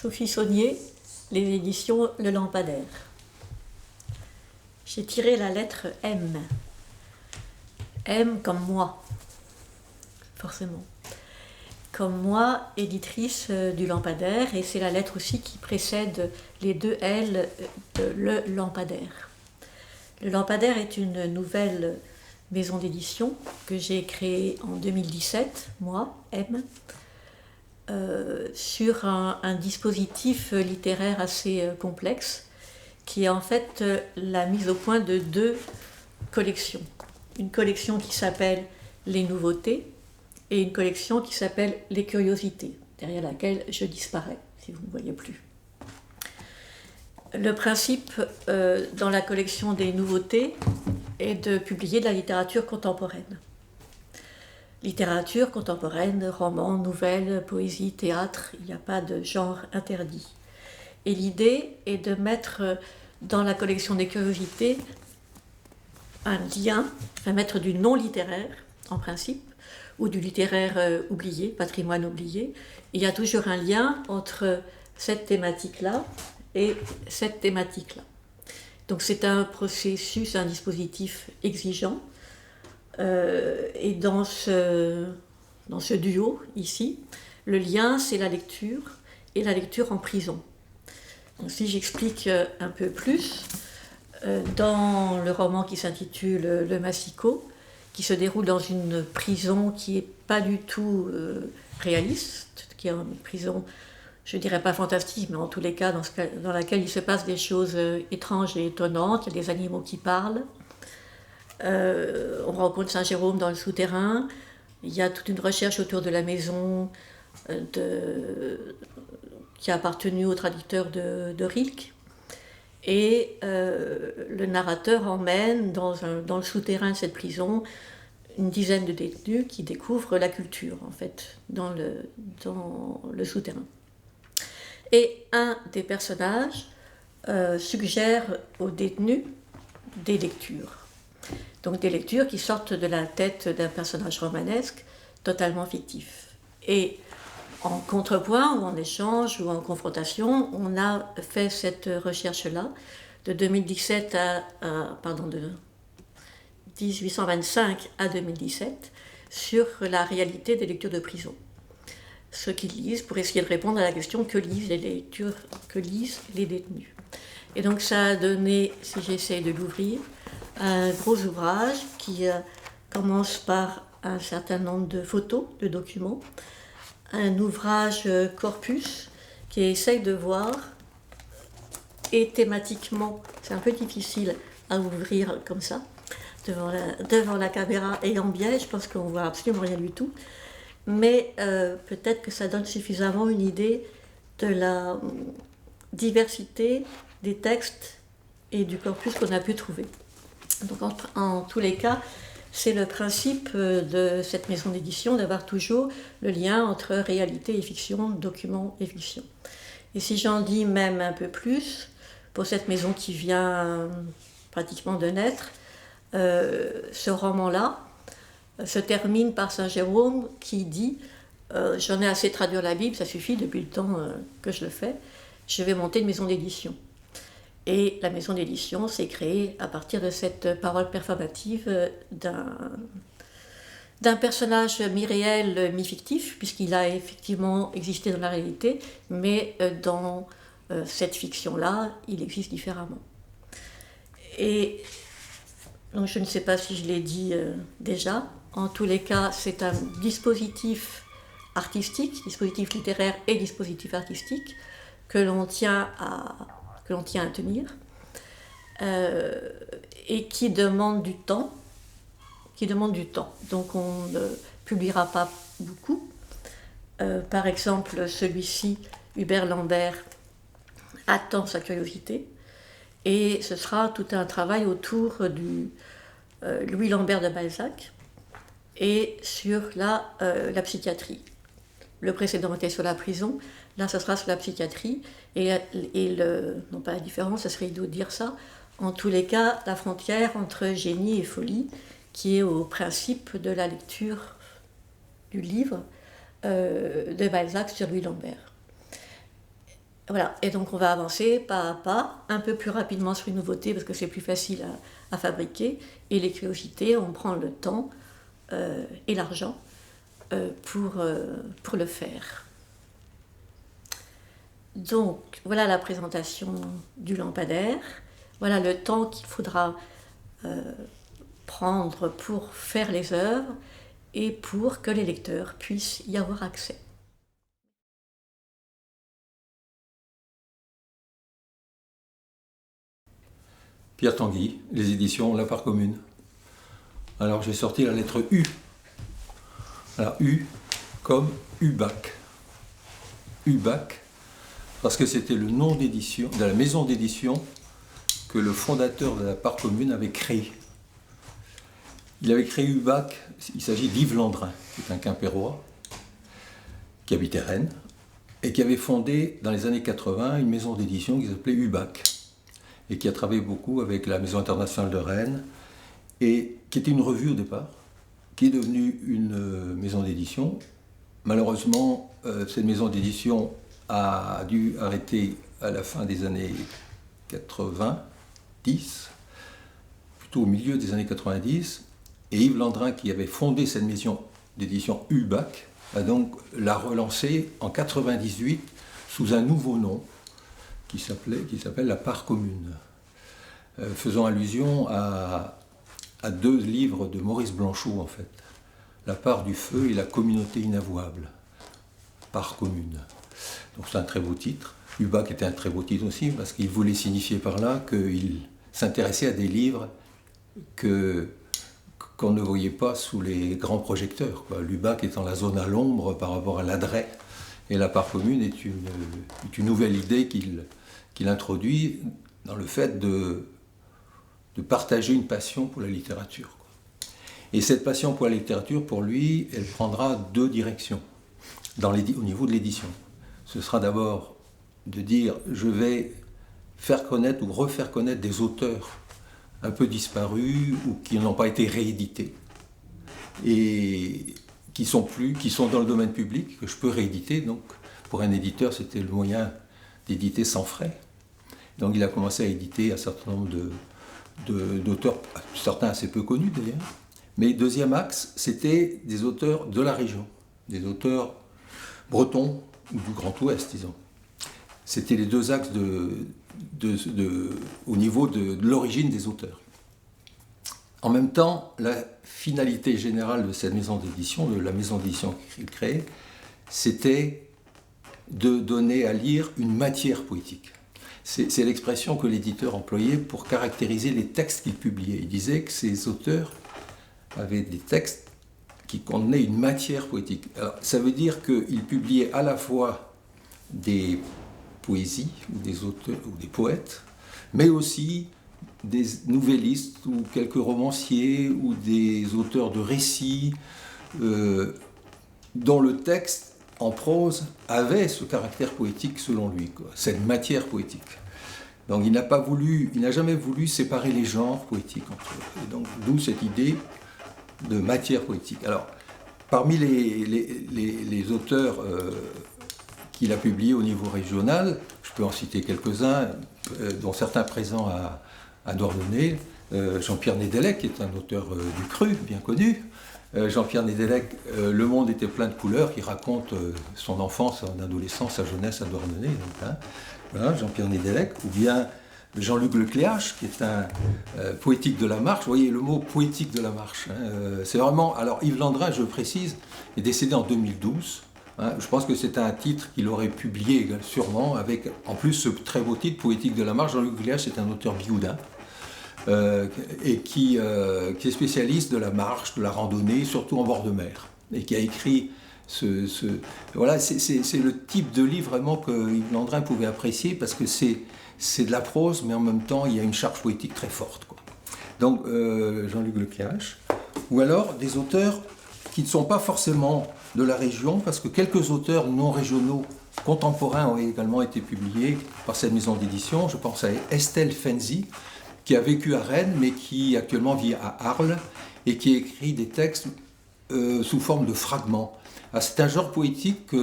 Sophie Saunier, les éditions Le Lampadaire. J'ai tiré la lettre M. M comme moi, forcément. Comme moi, éditrice du Lampadaire, et c'est la lettre aussi qui précède les deux L de Le Lampadaire. Le Lampadaire est une nouvelle maison d'édition que j'ai créée en 2017, moi, M, sur un dispositif littéraire assez complexe, qui est en fait la mise au point de deux collections. Une collection qui s'appelle Les Nouveautés et une collection qui s'appelle Les Curiosités, derrière laquelle je disparais, si vous ne me voyez plus. Le principe dans la collection des Nouveautés est de publier de la littérature contemporaine. Littérature contemporaine, romans, nouvelles, poésie, théâtre, il n'y a pas de genre interdit. Et l'idée est de mettre dans la collection des curiosités un lien, enfin mettre du non littéraire en principe, ou du littéraire oublié, patrimoine oublié. Il y a toujours un lien entre cette thématique-là et cette thématique-là. Donc c'est un processus, un dispositif exigeant. Et dans ce duo, ici, le lien, c'est la lecture, et la lecture en prison. Donc, si j'explique un peu plus, dans le roman qui s'intitule Le Massicot, qui se déroule dans une prison qui n'est pas du tout réaliste, qui est une prison, je ne dirais pas fantastique, mais en tous les cas, dans laquelle il se passe des choses étranges et étonnantes, il y a des animaux qui parlent. On rencontre Saint-Jérôme dans le souterrain. Il y a toute une recherche autour de la maison qui a appartenu au traducteur de Rilke. Et le narrateur emmène dans le souterrain de cette prison une dizaine de détenus qui découvrent la culture, en fait, dans le souterrain. Et un des personnages suggère aux détenus des lectures. Donc des lectures qui sortent de la tête d'un personnage romanesque totalement fictif. Et en contrepoint, ou en échange, ou en confrontation, on a fait cette recherche-là de 2017 de 1825 à 2017 sur la réalité des lectures de prison. Ce qu'ils lisent pour essayer de répondre à la question que lisent les détenus. Et donc ça a donné, si j'essaie de l'ouvrir, un gros ouvrage qui commence par un certain nombre de photos, de documents, un ouvrage corpus qui essaye de voir, et thématiquement, c'est un peu difficile à ouvrir comme ça, devant la caméra et en biais, je pense qu'on voit absolument rien du tout, mais peut-être que ça donne suffisamment une idée de la diversité des textes et du corpus qu'on a pu trouver. Donc en tous les cas, c'est le principe de cette maison d'édition d'avoir toujours le lien entre réalité et fiction, document et fiction. Et si j'en dis même un peu plus, pour cette maison qui vient pratiquement de naître, ce roman-là se termine par Saint-Jérôme qui dit « J'en ai assez de traduire la Bible, ça suffit depuis le temps que je le fais, je vais monter une maison d'édition ». Et la maison d'édition s'est créée à partir de cette parole performative d'un personnage mi-réel, mi-fictif, puisqu'il a effectivement existé dans la réalité, mais dans cette fiction-là, il existe différemment. Et donc je ne sais pas si je l'ai dit déjà, en tous les cas, c'est un dispositif artistique, dispositif littéraire et dispositif artistique, que l'on tient à tenir, et qui demande du temps. Donc on ne publiera pas beaucoup. Par exemple, celui-ci, Hubert Lambert, attend sa curiosité, et ce sera tout un travail autour du Louis Lambert de Balzac et sur la psychiatrie. Le précédent était sur la prison, là ce sera sur la psychiatrie, et non pas la différence, ce serait idiot de dire ça, en tous les cas, la frontière entre génie et folie, qui est au principe de la lecture du livre de Balzac sur Louis Lambert. Voilà, et donc on va avancer pas à pas, un peu plus rapidement sur une nouveauté parce que c'est plus facile à fabriquer, et les curiosités, on prend le temps et l'argent pour le faire. Donc voilà la présentation du lampadaire, voilà le temps qu'il faudra prendre pour faire les œuvres et pour que les lecteurs puissent y avoir accès. Pierre Tanguy, les éditions La Part Commune. Alors j'ai sorti la lettre U. Alors U comme UBAC. UBAC, parce que c'était le nom d'édition, de la maison d'édition que le fondateur de La Part Commune avait créé. Il avait créé UBAC, il s'agit d'Yves Landrin, qui est un Quimpérois, qui habitait Rennes, et qui avait fondé dans les années 80 une maison d'édition qui s'appelait UBAC, et qui a travaillé beaucoup avec la Maison internationale de Rennes, et qui était une revue au départ, qui est devenue une maison d'édition. Malheureusement, cette maison d'édition a dû arrêter à la fin des années 90, plutôt au milieu des années 90, et Yves Landrin, qui avait fondé cette maison d'édition UBAC, a donc la relancée en 98 sous un nouveau nom, qui s'appelle La Part Commune, faisant allusion à deux livres de Maurice Blanchot, en fait. La part du feu et la communauté inavouable. Part commune. Donc c'est un très beau titre. UBAC était un très beau titre aussi, parce qu'il voulait signifier par là qu'il s'intéressait à des livres qu'on ne voyait pas sous les grands projecteurs. L'UBAC étant la zone à l'ombre par rapport à l'adret. Et la part commune est une nouvelle idée qu'il introduit dans le fait de partager une passion pour la littérature. Et cette passion pour la littérature, pour lui, elle prendra deux directions au niveau de l'édition. Ce sera d'abord de dire, je vais faire connaître ou refaire connaître des auteurs un peu disparus ou qui n'ont pas été réédités et qui sont dans le domaine public, que je peux rééditer. Donc, pour un éditeur, c'était le moyen d'éditer sans frais. Donc, il a commencé à éditer un certain nombre d'auteurs, certains assez peu connus d'ailleurs. Mais deuxième axe, c'était des auteurs de la région, des auteurs bretons ou du Grand Ouest, disons. C'était les deux axes au niveau de l'origine des auteurs. En même temps, la finalité générale de cette maison d'édition, de la maison d'édition qu'il créait, c'était de donner à lire une matière poétique. C'est l'expression que l'éditeur employait pour caractériser les textes qu'il publiait. Il disait que ces auteurs avaient des textes qui contenaient une matière poétique. Alors, ça veut dire qu'il publiait à la fois des poésies, ou des auteurs, ou des poètes, mais aussi des nouvellistes, ou quelques romanciers, ou des auteurs de récits, dont le texte en prose avait ce caractère poétique selon lui, cette matière poétique. Donc il n'a jamais voulu séparer les genres poétiques entre eux. Et donc d'où cette idée de matière poétique. Alors, parmi les auteurs qu'il a publiés au niveau régional, je peux en citer quelques-uns, dont certains présents à Douarnenez, Jean-Pierre Nédélec, qui est un auteur du Cru, bien connu. Jean-Pierre Nédélec, Le monde était plein de couleurs, qui raconte son enfance, son adolescence, sa jeunesse à Douarnenez. Voilà, Jean-Pierre Nédélec, ou bien Jean-Luc Lecléache, qui est un poétique de la marche. Vous voyez le mot poétique de la marche. C'est vraiment. Alors Yves Landrin, je précise, est décédé en 2012. Je pense que c'est un titre qu'il aurait publié sûrement, avec en plus ce très beau titre, Poétique de la marche. Jean-Luc Lecléache est un auteur bigoudin. Et qui est spécialiste de la marche, de la randonnée, surtout en bord de mer, et qui a écrit voilà, c'est le type de livre vraiment que Yves Landrin pouvait apprécier, parce que c'est de la prose, mais en même temps il y a une charge poétique très forte, quoi. Donc Jean-Luc Lecléache, ou alors des auteurs qui ne sont pas forcément de la région, parce que quelques auteurs non régionaux contemporains ont également été publiés par cette maison d'édition. Je pense à Estelle Fenzi, qui a vécu à Rennes, mais qui actuellement vit à Arles, et qui écrit des textes sous forme de fragments. C'est un genre poétique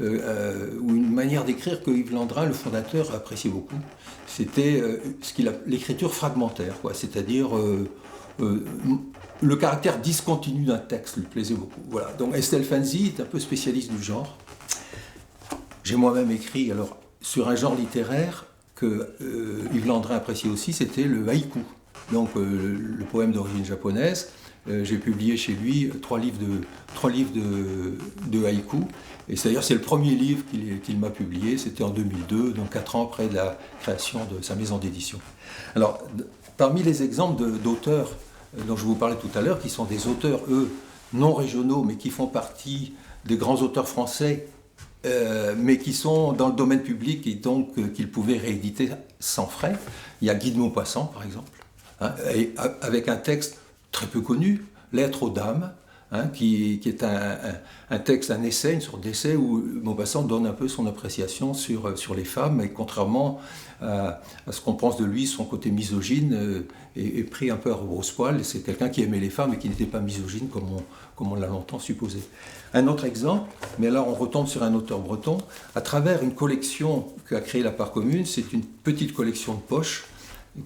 ou une manière d'écrire que Yves Landrin, le fondateur, appréciait beaucoup. C'était l'écriture fragmentaire, c'est-à-dire le caractère discontinu d'un texte lui plaisait beaucoup. Voilà. Donc Estelle Fanzi est un peu spécialiste du genre. J'ai moi-même écrit alors, sur un genre littéraire que Yves Landrin appréciait aussi, c'était le haïku. Donc le poème d'origine japonaise. J'ai publié chez lui trois livres de haïku. Et d'ailleurs, c'est le premier livre qu'il m'a publié, c'était en 2002, donc 4 ans après la création de sa maison d'édition. Alors, parmi les exemples d'auteurs dont je vous parlais tout à l'heure, qui sont des auteurs, eux, non régionaux, mais qui font partie des grands auteurs français, mais qui sont dans le domaine public et donc qu'ils pouvaient rééditer sans frais. Il y a Guy de Maupassant, par exemple, hein, avec un texte très peu connu, Lettres aux dames, hein, qui est un texte, un essai, une sorte d'essai où Maupassant donne un peu son appréciation sur les femmes, et contrairement à ce qu'on pense de lui, son côté misogyne est pris un peu à rebrousse-poil, et c'est quelqu'un qui aimait les femmes et qui n'était pas misogyne comme on l'a longtemps supposé. Un autre exemple, mais là on retombe sur un auteur breton, à travers une collection qu'a créée la Part commune, c'est une petite collection de poches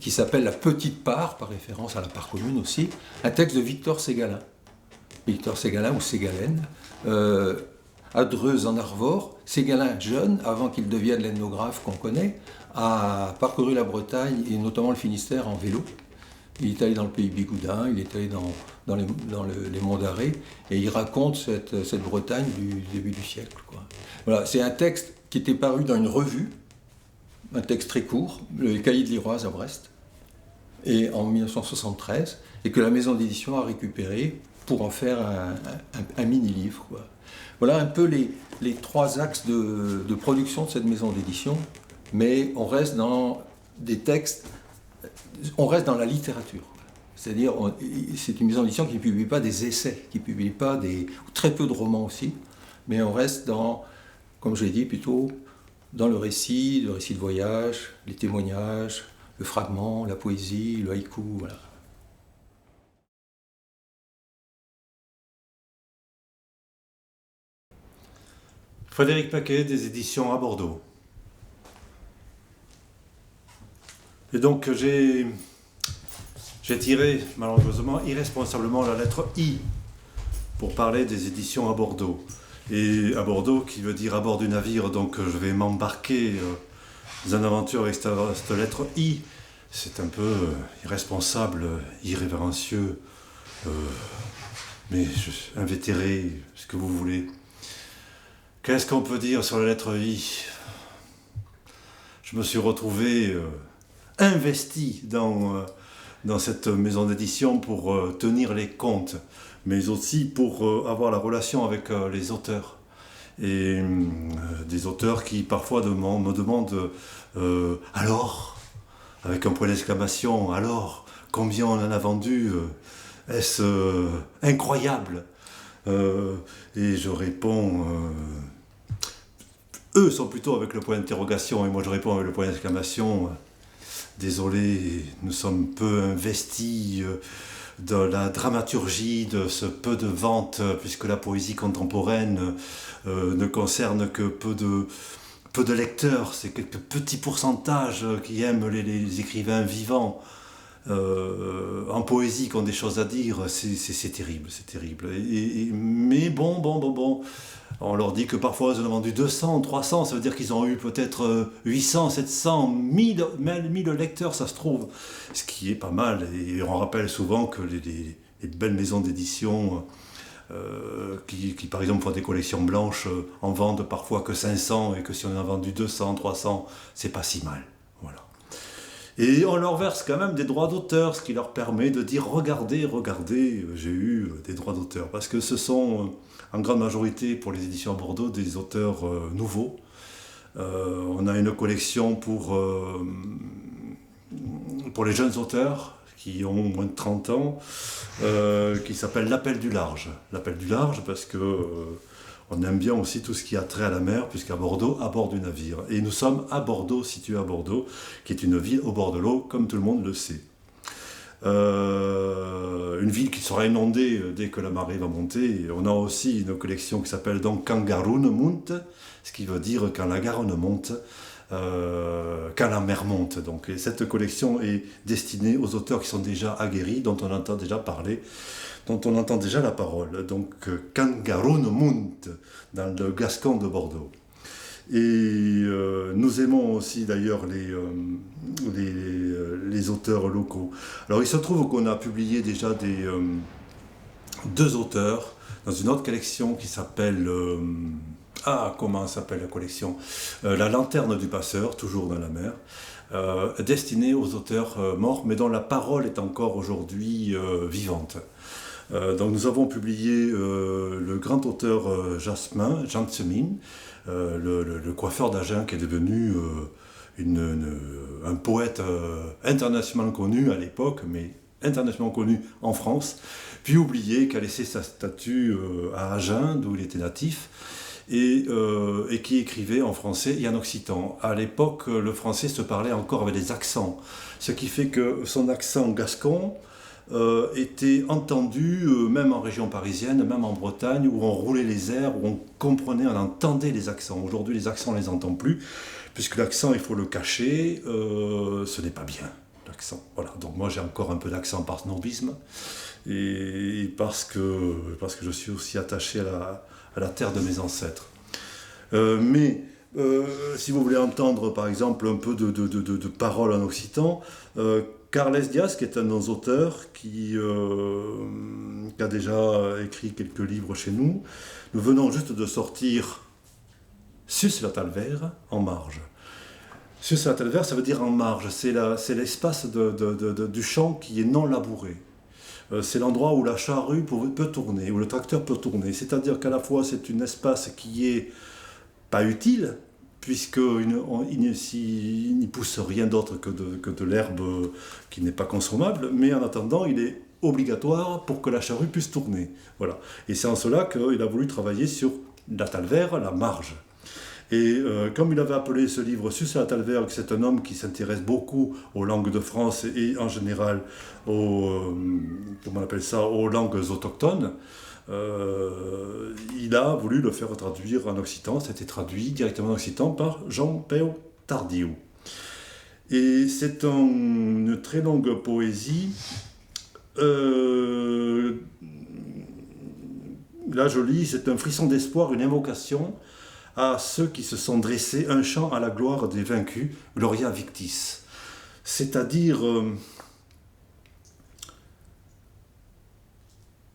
qui s'appelle La Petite Part, par référence à la Part commune aussi, un texte de Victor Ségalin. Victor Ségalin ou Ségalène, à Dreux en Arvor. Ségalin, jeune, avant qu'il devienne l'ethnographe qu'on connaît, a parcouru la Bretagne et notamment le Finistère en vélo. Il est allé dans le pays Bigoudin, il est allé dans les monts d'Arrée, et il raconte cette Bretagne du début du siècle, quoi. Voilà, c'est un texte qui était paru dans une revue, un texte très court, le Cahier de l'Iroise à Brest, et en 1973, et que la maison d'édition a récupéré pour en faire un mini-livre, quoi. Voilà un peu les trois axes de production de cette maison d'édition, mais on reste dans des textes, on reste dans la littérature. C'est-à-dire, c'est une maison d'édition qui ne publie pas des essais, qui ne publie pas très peu de romans aussi, mais on reste dans, comme je l'ai dit, plutôt dans le récit de voyage, les témoignages, le fragment, la poésie, le haïku, voilà. Frédéric Paquet, des éditions à Bordeaux. Et donc j'ai tiré malheureusement irresponsablement la lettre I pour parler des éditions à Bordeaux. Et à Bordeaux qui veut dire à bord du navire, donc je vais m'embarquer dans une aventure avec cette lettre I. C'est un peu irresponsable, irrévérencieux, mais invétéré, ce que vous voulez. Qu'est-ce qu'on peut dire sur la lettre I ? Je me suis retrouvé investi dans cette maison d'édition pour tenir les comptes, mais aussi pour avoir la relation avec les auteurs. Et des auteurs qui parfois me demandent alors, avec un point d'exclamation, alors, combien on en a vendu, est-ce incroyable ? Et je réponds... eux sont plutôt avec le point d'interrogation et moi je réponds avec le point d'exclamation. Désolé, nous sommes peu investis dans la dramaturgie de ce peu de ventes, puisque la poésie contemporaine ne concerne que peu de lecteurs, c'est quelques petits pourcentages qui aiment les écrivains vivants. En poésie qui ont des choses à dire, c'est terrible, c'est terrible. Mais bon, on leur dit que parfois ils en ont vendu 200, 300, ça veut dire qu'ils ont eu peut-être 800, 700, 1000 lecteurs, ça se trouve, ce qui est pas mal. Et on rappelle souvent que les belles maisons d'édition qui par exemple font des collections blanches en vendent parfois que 500 et que si on en a vendu 200, 300, c'est pas si mal. Voilà. Et on leur verse quand même des droits d'auteur, ce qui leur permet de dire « Regardez, j'ai eu des droits d'auteur ». Parce que ce sont, en grande majorité, pour les éditions à Bordeaux, des auteurs nouveaux. On a une collection pour les jeunes auteurs, qui ont moins de 30 ans, qui s'appelle « L'Appel du Large ». L'Appel du Large parce que... on aime bien aussi tout ce qui a trait à la mer, puisqu'à Bordeaux, à bord du navire. Et nous sommes à Bordeaux, situé à Bordeaux, qui est une ville au bord de l'eau, comme tout le monde le sait. Une ville qui sera inondée dès que la marée va monter. Et on a aussi une collection qui s'appelle donc Quand Garonne monte, ce qui veut dire quand la Garonne monte, quand la mer monte. Donc, et cette collection est destinée aux auteurs qui sont déjà aguerris, dont on entend déjà parler, dont on entend déjà la parole. Donc Quand Garonne monte, dans le Gascon de Bordeaux. Et nous aimons aussi d'ailleurs les auteurs locaux. Alors il se trouve qu'on a publié déjà deux auteurs dans une autre collection qui s'appelle... comment s'appelle la collection La Lanterne du Passeur, toujours dans la mer, destinée aux auteurs morts, mais dont la parole est encore aujourd'hui vivante. Donc nous avons publié le grand auteur Jasmin, le coiffeur d'Agen, qui est devenu un poète internationalement connu à l'époque, mais internationalement connu en France, puis oublié, qui a laissé sa statue à Agen, d'où il était natif, et qui écrivait en français et en occitan. À l'époque, le français se parlait encore avec des accents, ce qui fait que son accent gascon était entendu même en région parisienne, même en Bretagne, où on roulait les airs, où on comprenait, on entendait les accents. Aujourd'hui, les accents, on ne les entend plus, puisque l'accent, il faut le cacher, ce n'est pas bien, l'accent. Voilà. Donc moi, j'ai encore un peu d'accent par snobisme, et parce que je suis aussi attaché à la terre de mes ancêtres. Mais si vous voulez entendre, par exemple, un peu de paroles en occitan, Carles Diaz, qui est un de nos auteurs, qui a déjà écrit quelques livres chez nous, nous venons juste de sortir Sus la Talver en marge. Sus la Talver, ça veut dire en marge, c'est l'espace du champ qui est non labouré. C'est l'endroit où la charrue peut tourner, où le tracteur peut tourner. C'est-à-dire qu'à la fois c'est un espace qui est pas utile, puisqu'il n'y pousse rien d'autre que de l'herbe qui n'est pas consommable, mais en attendant, il est obligatoire pour que la charrue puisse tourner. Voilà. Et c'est en cela qu'il a voulu travailler sur la talver, la marge. Et comme il avait appelé ce livre Sus la Talver, que c'est un homme qui s'intéresse beaucoup aux langues de France et en général aux langues autochtones, il a voulu le faire traduire en occitan. C'était traduit directement en occitan par Jean-Pèo Tardieu. Et c'est une très longue poésie. Là, je lis, c'est un frisson d'espoir, une invocation à ceux qui se sont dressés, un chant à la gloire des vaincus, Gloria Victis. C'est-à-dire...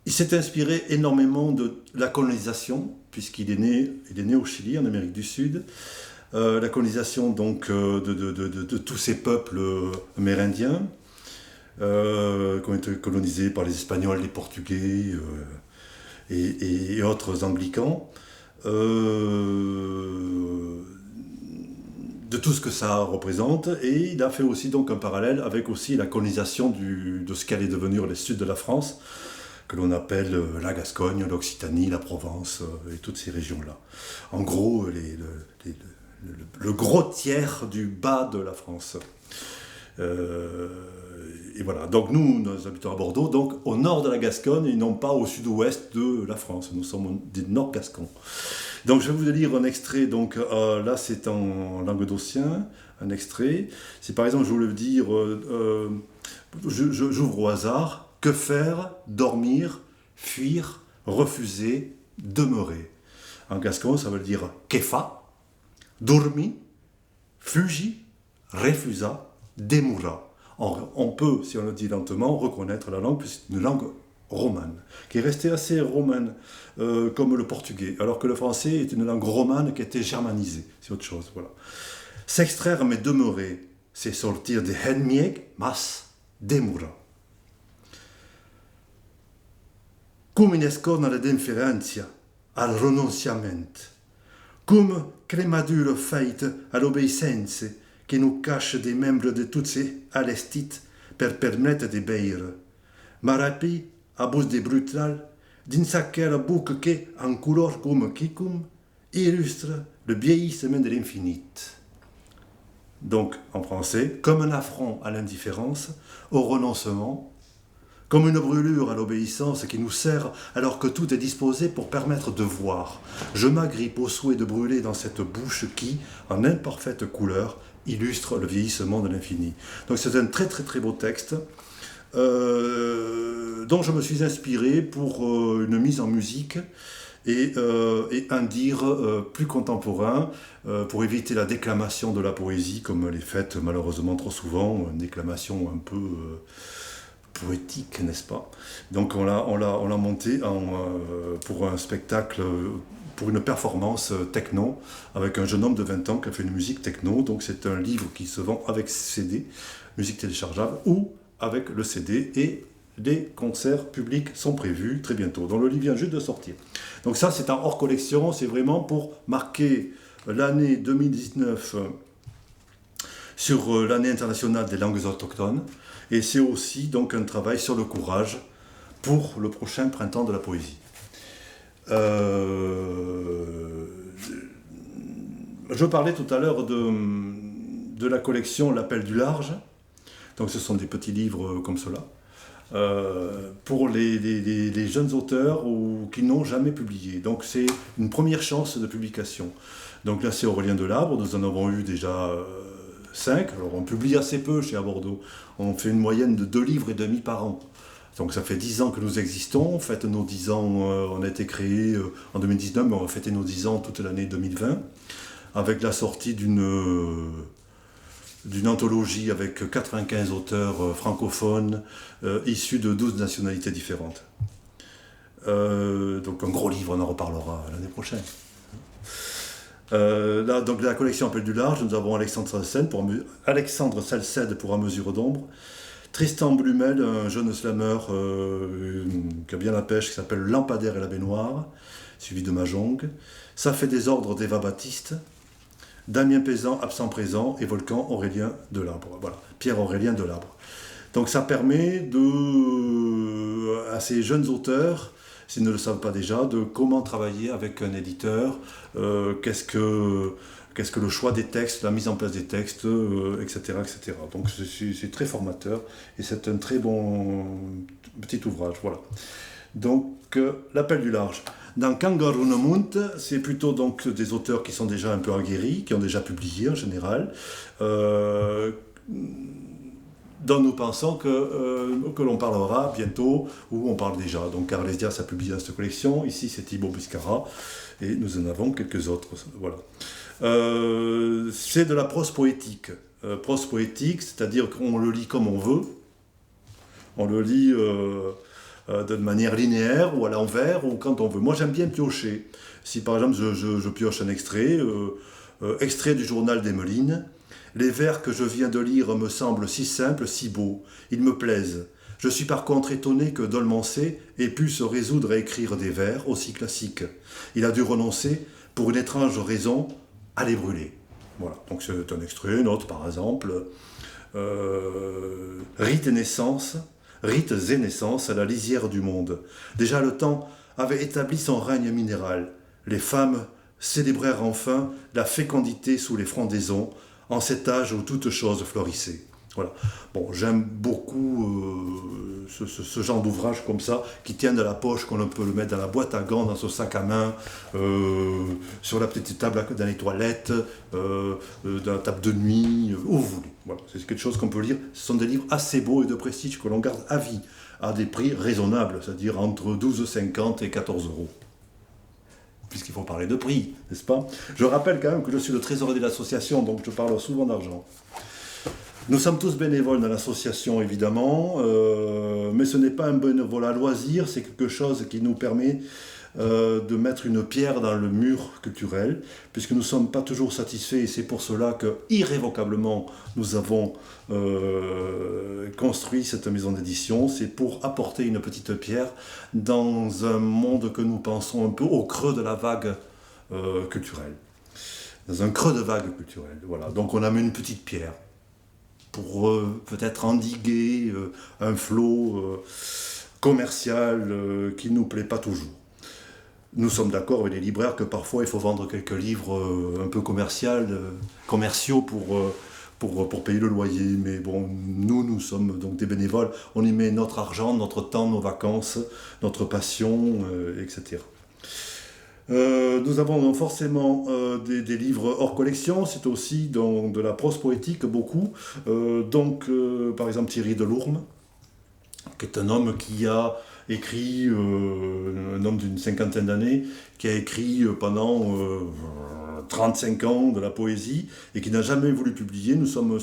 il s'est inspiré énormément de la colonisation, puisqu'il est né au Chili, en Amérique du Sud. La colonisation donc de tous ces peuples amérindiens qui ont été colonisés par les Espagnols, les Portugais et autres anglicans. De tout ce que ça représente, et il a fait aussi donc un parallèle avec aussi la colonisation de ce qu'allait devenir le sud de la France, que l'on appelle la Gascogne, l'Occitanie, la Provence et toutes ces régions-là. En gros, le gros tiers du bas de la France. Et voilà, donc nous habitons à Bordeaux, donc au nord de la Gascogne et non pas au sud-ouest de la France. Nous sommes des nord-gascons. Donc je vais vous lire un extrait, donc là c'est en languedocien, un extrait. C'est par exemple, je voulais dire, j'ouvre au hasard, que faire, dormir, fuir, refuser, demeurer. En gascon, ça veut dire kefa, dormi, fugi, refusa, demura. On peut, si on le dit lentement, reconnaître la langue, puisque c'est une langue romane, qui est restée assez romane, comme le portugais, alors que le français est une langue romane qui a été germanisée, c'est autre chose. Voilà. S'extraire mais demeurer, c'est sortir de henmieg, mas demura. Come nascondere l'inferenza al renonciamento, come cremadure faite all'obbedienza che nous cache des membres de toutes ces alestites per permettre de beire. Ma rapi, à bouche de brutal, d'une sacrée boucle qui, en couleur comme Kikum, illustre le vieillissement de l'infini. Donc, en français, comme un affront à l'indifférence, au renoncement comme une brûlure à l'obéissance qui nous sert alors que tout est disposé pour permettre de voir. Je m'agrippe au souhait de brûler dans cette bouche qui, en imparfaite couleur, illustre le vieillissement de l'infini. Donc c'est un très très très beau texte dont je me suis inspiré pour une mise en musique et un dire plus contemporain pour éviter la déclamation de la poésie comme elle est faite malheureusement trop souvent, une déclamation un peu poétique, n'est-ce pas? Donc on l'a monté pour un spectacle, pour une performance techno, avec un jeune homme de 20 ans qui a fait une musique techno. Donc c'est un livre qui se vend avec CD, musique téléchargeable, ou avec le CD, et des concerts publics sont prévus très bientôt. Donc le livre vient juste de sortir. Donc ça c'est un hors collection, c'est vraiment pour marquer l'année 2019 sur l'année internationale des langues autochtones. Et c'est aussi donc un travail sur le courage pour le prochain printemps de la poésie. Je parlais tout à l'heure de la collection L'Appel du Large. Donc ce sont des petits livres comme cela. Pour les jeunes auteurs qui n'ont jamais publié. Donc c'est une première chance de publication. Donc là c'est Aurélien Delabre, nous en avons eu déjà 5. Alors on publie assez peu chez Bordeaux. On fait une moyenne de 2 livres et demi par an. Donc ça fait 10 ans que nous existons. On fête nos 10 ans, on a été créé en 2019, mais on va fêter nos 10 ans toute l'année 2020, avec la sortie d'une anthologie avec 95 auteurs francophones issus de 12 nationalités différentes. Donc un gros livre, on en reparlera l'année prochaine. Là, donc la collection Appel du Large, nous avons Alexandre Salcède pour À mesure d'ombre, Tristan Blumel, un jeune slammer qui a bien la pêche, qui s'appelle Lampadaire et la baignoire, suivi de Mahjong. Ça fait des ordres d'Eva Baptiste, Damien Pézan, absent-présent, et Volcan Aurélien Delabre. Voilà, Pierre-Aurélien Delabre. Donc ça permet à ces jeunes auteurs, s'ils ne le savent pas déjà, de comment travailler avec un éditeur, qu'est-ce que le choix des textes, la mise en place des textes, etc., etc. Donc c'est très formateur et c'est un très bon petit ouvrage. Voilà. Donc L'Appel du Large. Dans Kangaroo no Munt, c'est plutôt donc des auteurs qui sont déjà un peu aguerris, qui ont déjà publié en général, dont nous pensons que l'on parlera bientôt, ou on parle déjà. Donc Carles Dias a publié dans cette collection, ici c'est Thibaut Biscara, et nous en avons quelques autres. Voilà. C'est de la prose poétique. Prose poétique, c'est-à-dire qu'on le lit comme on veut, on le lit de manière linéaire, ou à l'envers, ou quand on veut. Moi j'aime bien piocher. Si par exemple je pioche un extrait, extrait du journal d'Emmeline, les vers que je viens de lire me semblent si simples, si beaux. Ils me plaisent. Je suis par contre étonné que Dolmancé ait pu se résoudre à écrire des vers aussi classiques. Il a dû renoncer, pour une étrange raison, à les brûler. Voilà, donc c'est un extrait, une autre par exemple. Rites et naissances à la lisière du monde. Déjà le temps avait établi son règne minéral. Les femmes célébrèrent enfin la fécondité sous les frondaisons, en cet âge où toute chose florissait. Voilà. Bon, j'aime beaucoup ce genre d'ouvrage comme ça, qui tient de la poche, qu'on peut le mettre dans la boîte à gants, dans son sac à main, sur la petite table dans les toilettes, dans la table de nuit, où vous voulez. Voilà. C'est quelque chose qu'on peut lire. Ce sont des livres assez beaux et de prestige que l'on garde à vie, à des prix raisonnables, c'est-à-dire entre 12,50 et 14 €. Puisqu'il faut parler de prix, n'est-ce pas? Je rappelle quand même que je suis le trésorier de l'association, donc je parle souvent d'argent. Nous sommes tous bénévoles dans l'association, évidemment, mais ce n'est pas un bénévolat loisir, c'est quelque chose qui nous permet de mettre une pierre dans le mur culturel, puisque nous ne sommes pas toujours satisfaits, et c'est pour cela que, irrévocablement, nous avons construit cette maison d'édition. C'est pour apporter une petite pierre dans un monde que nous pensons un peu au creux de la vague culturelle. Dans un creux de vague culturelle, voilà. Donc on a mis une petite pierre pour peut-être endiguer un flot commercial qui ne nous plaît pas toujours. Nous sommes d'accord avec les libraires que parfois il faut vendre quelques livres un peu commerciaux pour payer le loyer. Mais bon, nous sommes donc des bénévoles, on y met notre argent, notre temps, nos vacances, notre passion, etc. Nous avons donc forcément des livres hors collection, c'est aussi de la prose poétique beaucoup. Par exemple Thierry Delourme, qui est un homme qui a écrit, un homme d'une cinquantaine d'années, qui a écrit pendant 35 ans de la poésie et qui n'a jamais voulu publier. Nous sommes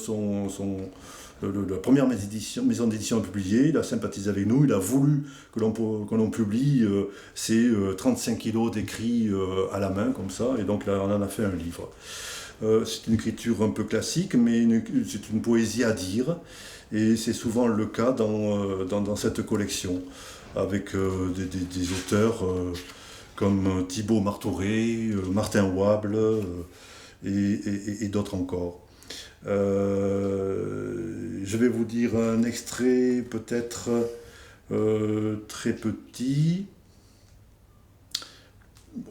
la première maison d'édition à publier. Il a sympathisé avec nous, il a voulu que l'on publie ces 35 kilos d'écrits à la main, comme ça, et donc là, on en a fait un livre. C'est une écriture un peu classique, mais c'est une poésie à dire, et c'est souvent le cas dans cette collection, avec des auteurs comme Thibaut Martoré, Martin Wable et d'autres encore. Je vais vous dire un extrait peut-être très petit,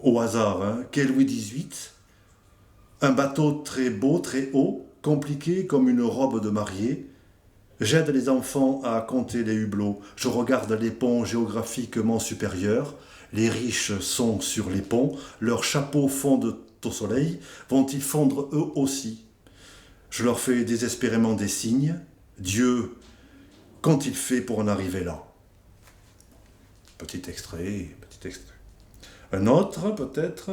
au hasard, hein. Quai Louis XVIII, un bateau très beau, très haut, compliqué comme une robe de mariée. J'aide les enfants à compter les hublots. Je regarde les ponts géographiquement supérieurs. Les riches sont sur les ponts. Leurs chapeaux fondent au soleil. Vont-ils fondre eux aussi ? Je leur fais désespérément des signes. Dieu, qu'ont-ils fait pour en arriver là ? Petit extrait. Un autre, peut-être.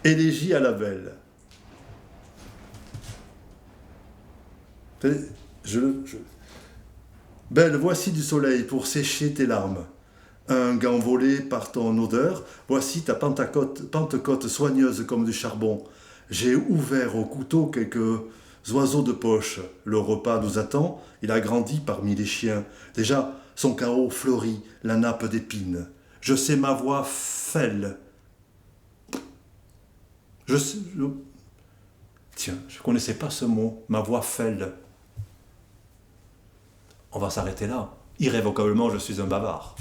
Élégie à la belle. Belle, voici du soleil pour sécher tes larmes. Un gant volé par ton odeur, voici ta Pentecôte soigneuse comme du charbon. J'ai ouvert au couteau quelques oiseaux de poche. Le repas nous attend, il a grandi parmi les chiens. Déjà, son chaos fleurit, la nappe d'épines. Je sais ma voix fêle. Tiens, je ne connaissais pas ce mot, ma voix fêle. On va s'arrêter là. Irrévocablement, je suis un bavard.